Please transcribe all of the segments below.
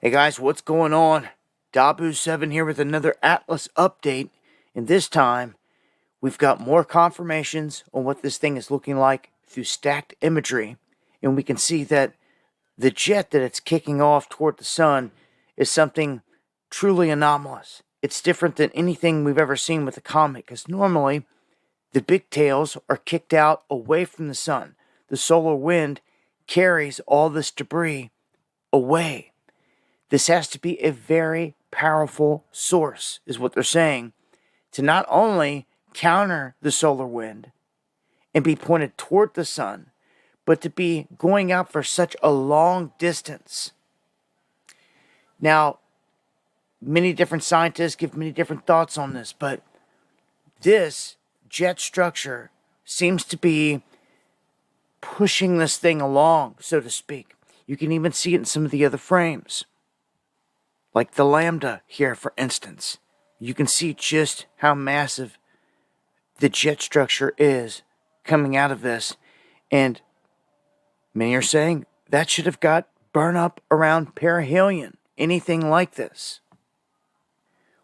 Hey guys, what's going on? Dabu7 here with another Atlas update, and this time we've got more confirmations on what this thing is looking like through stacked imagery, and we can see that the jet that it's kicking off toward the sun is something truly anomalous. It's different than anything we've ever seen with a comet, because normally the big tails are kicked out away from the sun. The solar wind carries all this debris away. This has to be a very powerful source, is what they're saying, to not only counter the solar wind and be pointed toward the sun, but to be going out for such a long distance. Now, many different scientists give many different thoughts on this, but this jet structure seems to be pushing this thing along, so to speak. You can even see it in some of the other frames. Like the Lambda here, for instance. You can see just how massive the jet structure is coming out of this. And many are saying that should have got burned up around perihelion. Anything like this.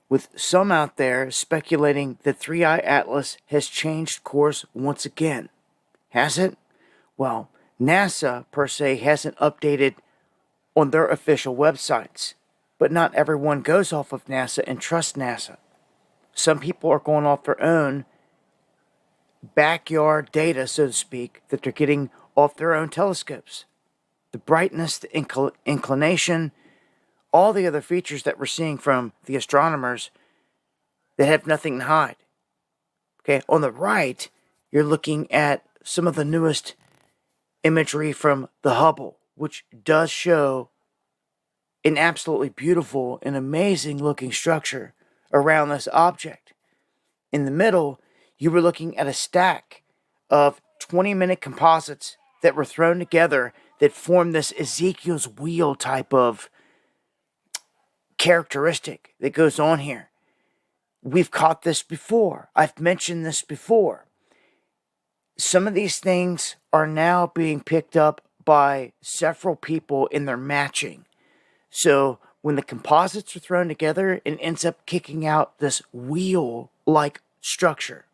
With some out there speculating that 3i Atlas has changed course once again. Has it? Well, NASA, per se, hasn't updated on their official websites. But not everyone goes off of NASA and trusts NASA. Some people are going off their own backyard data, so to speak, that they're getting off their own telescopes. The brightness, the inclination, all the other features that we're seeing from the astronomers that have nothing to hide. Okay, on the right, you're looking at some of the newest imagery from the Hubble, which does show an absolutely beautiful and amazing looking structure around this object. In the middle, you were looking at a stack of 20-minute composites that were thrown together that form this Ezekiel's wheel type of characteristic that goes on here. We've caught this before. I've mentioned this before. Some of these things are now being picked up by several people in their matching. So when the composites are thrown together, it ends up kicking out this wheel-like structure.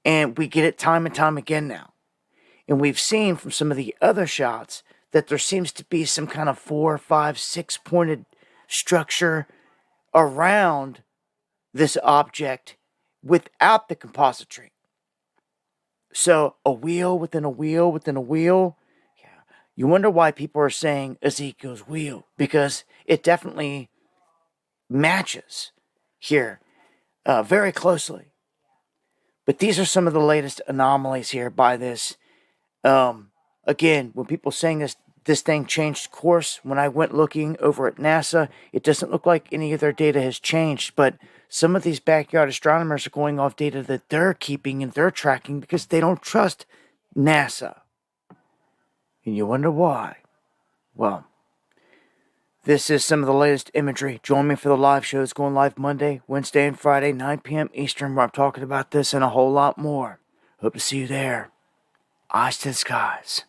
And we get it time and time again now. And we've seen from some of the other shots that there seems to be some kind of 4, 5, 6-pointed structure around this object without the compositry. So a wheel within a wheel within a wheel. You wonder why people are saying Ezekiel's wheel, because it definitely matches here very closely. But these are some of the latest anomalies here by this. Again, when people saying this thing changed course, when I went looking over at NASA, it doesn't look like any of their data has changed, but some of these backyard astronomers are going off data that they're keeping and they're tracking because they don't trust NASA. And you wonder why. Well, this is some of the latest imagery. Join me for the live shows going live Monday, Wednesday, and Friday, 9 p.m. Eastern, where I'm talking about this and a whole lot more. Hope to see you there. Eyes to the skies.